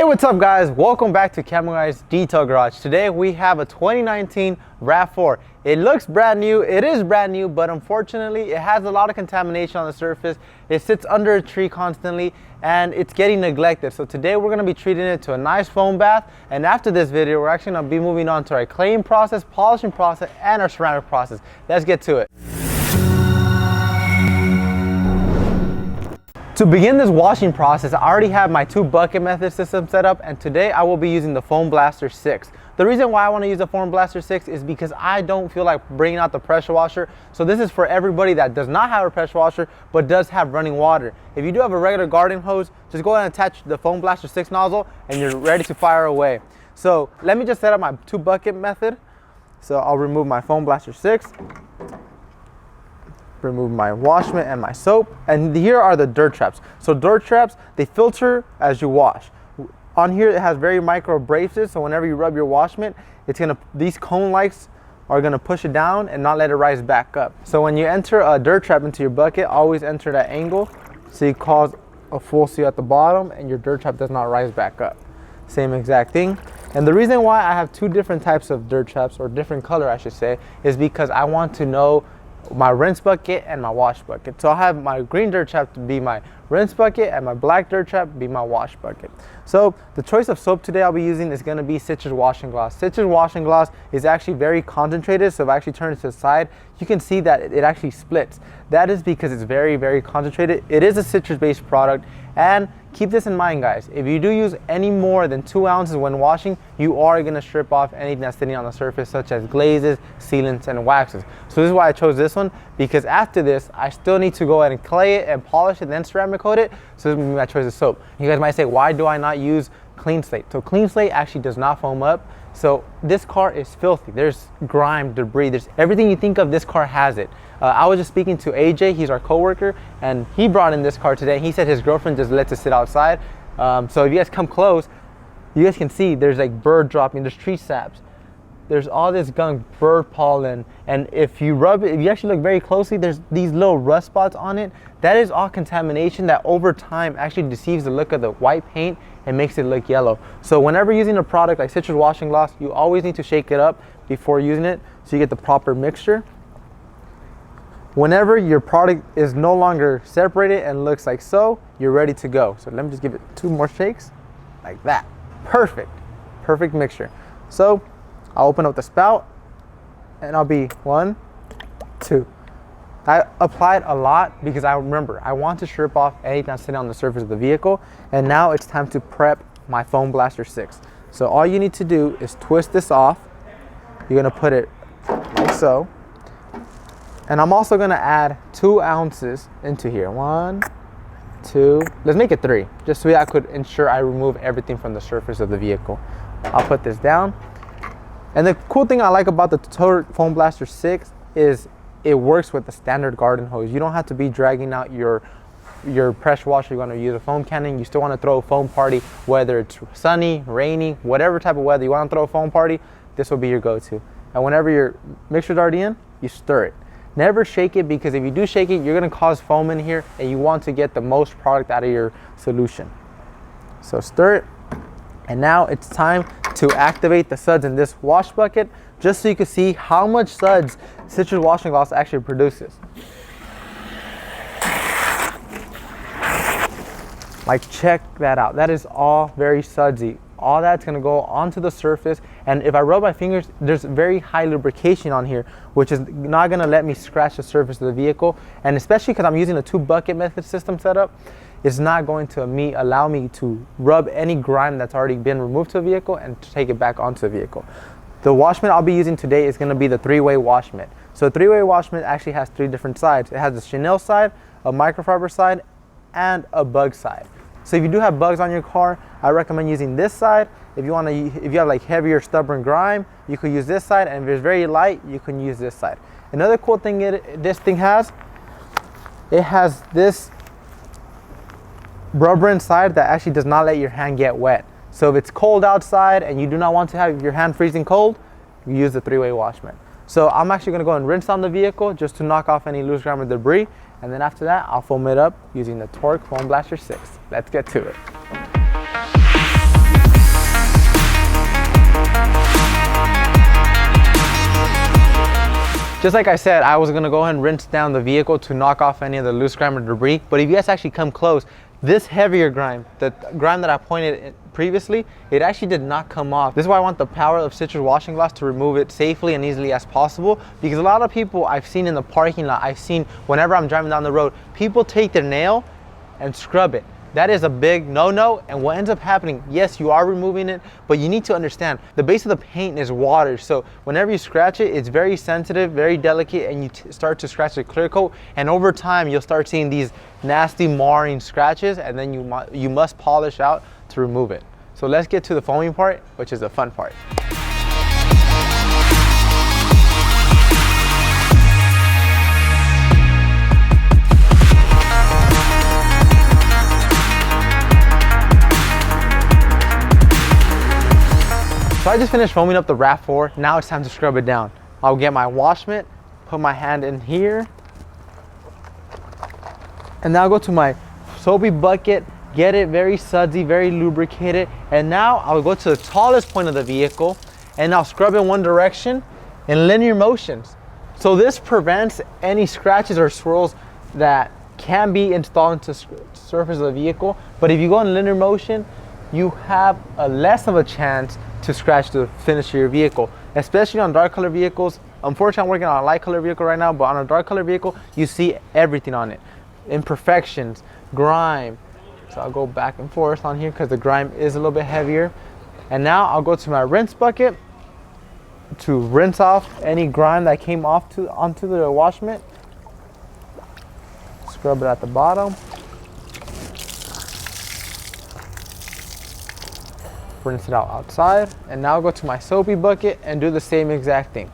Hey, what's up guys? Welcome back to Camo Guys Detail Garage. Today we have a 2019 RAV4. It looks brand new, it is brand new, but unfortunately it has a lot of contamination on the surface. It sits under a tree constantly and it's getting neglected. So today we're going to be treating it to a nice foam bath, and after this video we're actually going to be moving on to our claying process, polishing process, and our ceramic process. Let's get to it. To begin this washing process, I already have my 2-bucket method system set up, and today I will be using the Foam Blaster 6. The reason why I want to use the Foam Blaster 6 is because I don't feel like bringing out the pressure washer. So this is for everybody that does not have a pressure washer but does have running water. If you do have a regular garden hose, just go ahead and attach the Foam Blaster 6 nozzle and you're ready to fire away. So let me just set up my 2-bucket method. So I'll remove my Foam Blaster 6. Remove my wash mitt and my soap, and here are the dirt traps. So dirt traps, they filter as you wash. On here it has very micro abrasives, so whenever you rub your wash mitt, these cone lights are gonna push it down and not let it rise back up. So when you enter a dirt trap into your bucket, always enter that angle so you cause a full seal at the bottom and your dirt trap does not rise back up. Same exact thing. And the reason why I have 2 different types of dirt traps, or different color I should say, is because I want to know my rinse bucket and my wash bucket. So I'll have my green dirt trap to be my rinse bucket and my black dirt trap be my wash bucket. So the choice of soap today I'll be using is going to be Citrus Washing Gloss. Citrus Washing Gloss is actually very concentrated, so if I actually turn it to the side, you can see that it actually splits. That is because it's very concentrated. It is a citrus based product, and keep this in mind guys, if you do use any more than 2 ounces when washing, you are going to strip off anything that's sitting on the surface, such as glazes, sealants, and waxes. So this is why I chose this one, because after this I still need to go ahead and clay it and polish it, then ceramic coat it. So this is my choice of soap. You guys might say, why do I not use Clean Slate? So Clean Slate actually does not foam up. So this car is filthy. There's grime, debris, there's everything you think of, this car has it. I was just speaking to AJ, he's our coworker, and he brought in this car today. He said his girlfriend just lets it sit outside. So if you guys come close, you guys can see there's like bird dropping, there's tree saps. There's all this gunk, bird pollen, and if you rub it, if you actually look very closely, there's these little rust spots on it. That is all contamination that over time actually deceives the look of the white paint and makes it look yellow. So whenever using a product like Citrus Washing Gloss, you always need to shake it up before using it so you get the proper mixture. Whenever your product is no longer separated and looks like so, you're ready to go. So let me just give it 2 more shakes, like that. Perfect mixture. So I'll open up the spout and I'll be 1, 2. I applied a lot because I remember I want to strip off anything that's sitting on the surface of the vehicle, and now it's time to prep my Foam Blaster 6. So all you need to do is twist this off. You're gonna put it like so. And I'm also gonna add 2 ounces into here. 1, 2, let's make it 3, just so I could ensure I remove everything from the surface of the vehicle. I'll put this down. And the cool thing I like about the Torque Foam Blaster 6 is it works with the standard garden hose. You don't have to be dragging out your pressure washer. You're going to use a foam cannon. You still want to throw a foam party, whether it's sunny, rainy, whatever type of weather you want to throw a foam party, this will be your go-to. And whenever your mixture's already in, you stir it. Never shake it, because if you do shake it, you're going to cause foam in here and you want to get the most product out of your solution. So stir it. And now it's time to activate the suds in this wash bucket, just so you can see how much suds Citrus Washing Gloss actually produces. Like, check that out. That is all very sudsy. All that's gonna go onto the surface, and if I rub my fingers, there's very high lubrication on here, which is not gonna let me scratch the surface of the vehicle. And especially because I'm using a 2-bucket method system setup, it's not going to allow me to rub any grime that's already been removed to the vehicle and to take it back onto the vehicle. The wash mitt I'll be using today is going to be the 3-way wash mitt. So a 3-way wash mitt actually has 3 different sides. It has a chenille side, a microfiber side, and a bug side. So if you do have bugs on your car, I recommend using this side. If you have like heavier, stubborn grime, you could use this side, and if it's very light, you can use this side. Another cool thing this thing has, it has this rubber inside that actually does not let your hand get wet. So if it's cold outside and you do not want to have your hand freezing cold, you use the 3-way wash mitt. So I'm actually going to go and rinse on the vehicle just to knock off any loose grime or debris, and then after that I'll foam it up using the Torque Foam Blaster 6. Let's get to it. Just like I said, I was gonna go ahead and rinse down the vehicle to knock off any of the loose grime or debris, but if you guys actually come close, this heavier grime, the grime that I pointed previously, it actually did not come off. This is why I want the power of citrus washing gloss to remove it safely and easily as possible, because a lot of people I've seen in the parking lot, I've seen whenever I'm driving down the road, people take their nail and scrub it. That is a big no-no, and what ends up happening, yes, you are removing it, but you need to understand the base of the paint is water, so whenever you scratch it, it's very sensitive, very delicate, and you start to scratch the clear coat, and over time you'll start seeing these nasty marring scratches, and then you must polish out to remove it. So let's get to the foaming part, which is the fun part. So I just finished foaming up the RAV4. Now it's time to scrub it down. I'll get my wash mitt, put my hand in here, and now I'll go to my soapy bucket, get it very sudsy, very lubricated, and now I'll go to the tallest point of the vehicle and I'll scrub in one direction in linear motions. So this prevents any scratches or swirls that can be installed into the surface of the vehicle, but if you go in linear motion, you have a less of a chance to scratch the finish of your vehicle, especially on dark color vehicles. Unfortunately, I'm working on a light color vehicle right now, but on a dark color vehicle, you see everything on it. Imperfections, grime. So I'll go back and forth on here because the grime is a little bit heavier. And now I'll go to my rinse bucket to rinse off any grime that came off onto the wash mitt. Scrub it at the bottom. Rinse it out outside, and now I'll go to my soapy bucket and do the same exact thing.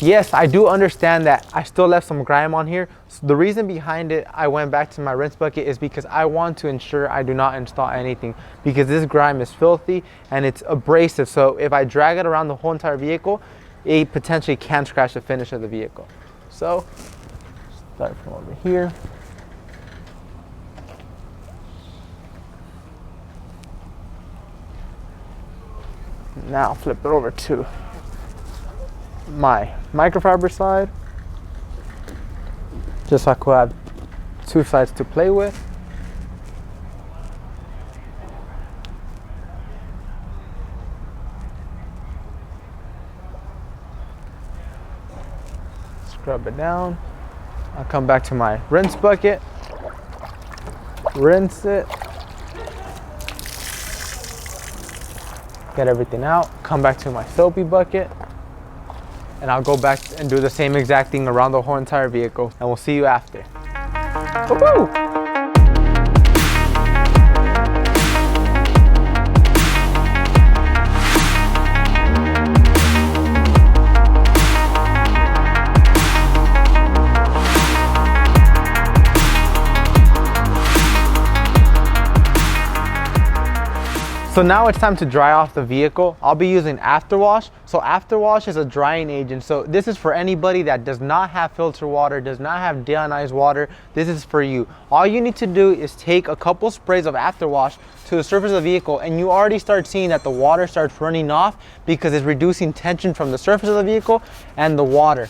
Yes, I do understand that I still left some grime on here. So the reason behind it, I went back to my rinse bucket, is because I want to ensure I do not install anything, because this grime is filthy and it's abrasive. So if I drag it around the whole entire vehicle, it potentially can scratch the finish of the vehicle. So start from over here. Now flip it over to my microfiber side, just so I could have two sides to play with. Scrub it down. I'll come back to my rinse bucket, rinse it, get everything out, come back to my soapy bucket, and I'll go back and do the same exact thing around the whole entire vehicle, and we'll see you after. Woo-hoo! So now it's time to dry off the vehicle. I'll be using afterwash. So afterwash is a drying agent. So this is for anybody that does not have filter water, does not have deionized water. This is for you. All you need to do is take a couple sprays of afterwash to the surface of the vehicle, and you already start seeing that the water starts running off because it's reducing tension from the surface of the vehicle and the water.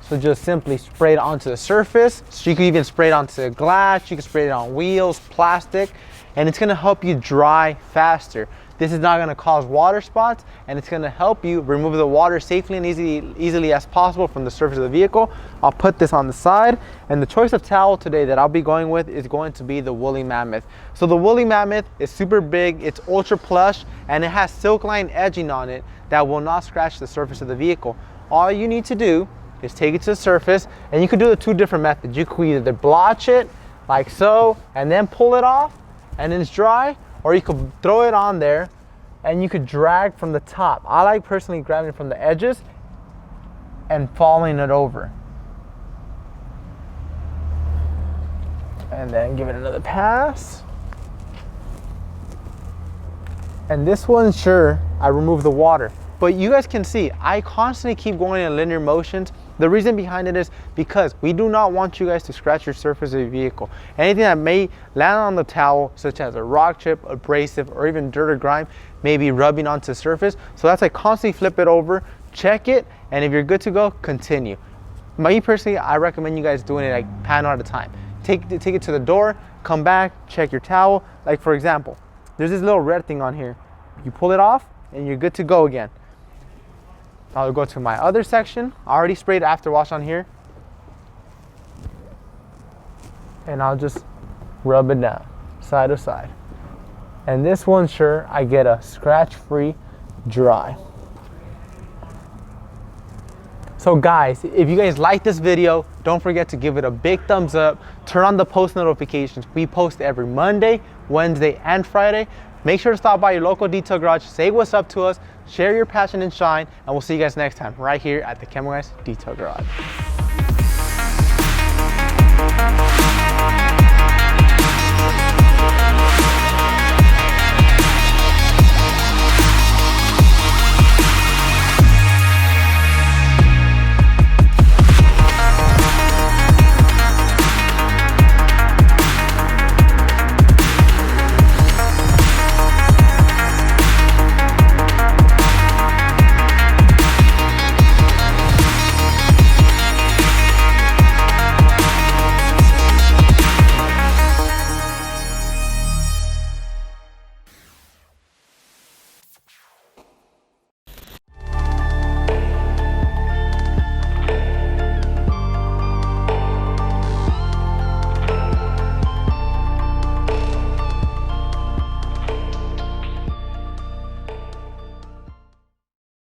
So just simply spray it onto the surface. So you can even spray it onto the glass, you can spray it on wheels, plastic, and it's gonna help you dry faster. This is not gonna cause water spots, and it's gonna help you remove the water safely and easily as possible from the surface of the vehicle. I'll put this on the side, and the choice of towel today that I'll be going with is going to be the Woolly Mammoth. So the Woolly Mammoth is super big, it's ultra plush, and it has silk line edging on it that will not scratch the surface of the vehicle. All you need to do is take it to the surface, and you could do the two different methods. You could either blotch it like so and then pull it off and then it's dry, or you could throw it on there and you could drag from the top. I like personally grabbing from the edges and following it over. And then give it another pass. And this one, sure, I remove the water. But you guys can see, I constantly keep going in linear motions. The reason behind it is because we do not want you guys to scratch your surface of your vehicle. Anything that may land on the towel, such as a rock chip, abrasive, or even dirt or grime, may be rubbing onto the surface. So that's why I constantly flip it over, check it, and if you're good to go, continue. Me personally, I recommend you guys doing it like panel at a time. Take it to the door, come back, check your towel. Like for example, there's this little red thing on here. You pull it off and you're good to go again. I'll go to my other section. I already sprayed after wash on here. And I'll just rub it down, side to side. And this one, sure, I get a scratch-free dry. So guys, if you guys like this video, don't forget to give it a big thumbs up. Turn on the post notifications. We post every Monday, Wednesday, and Friday. Make sure to stop by your local detail garage, say what's up to us, share your passion and shine, and we'll see you guys next time right here at the Chemical Guys Detail Garage.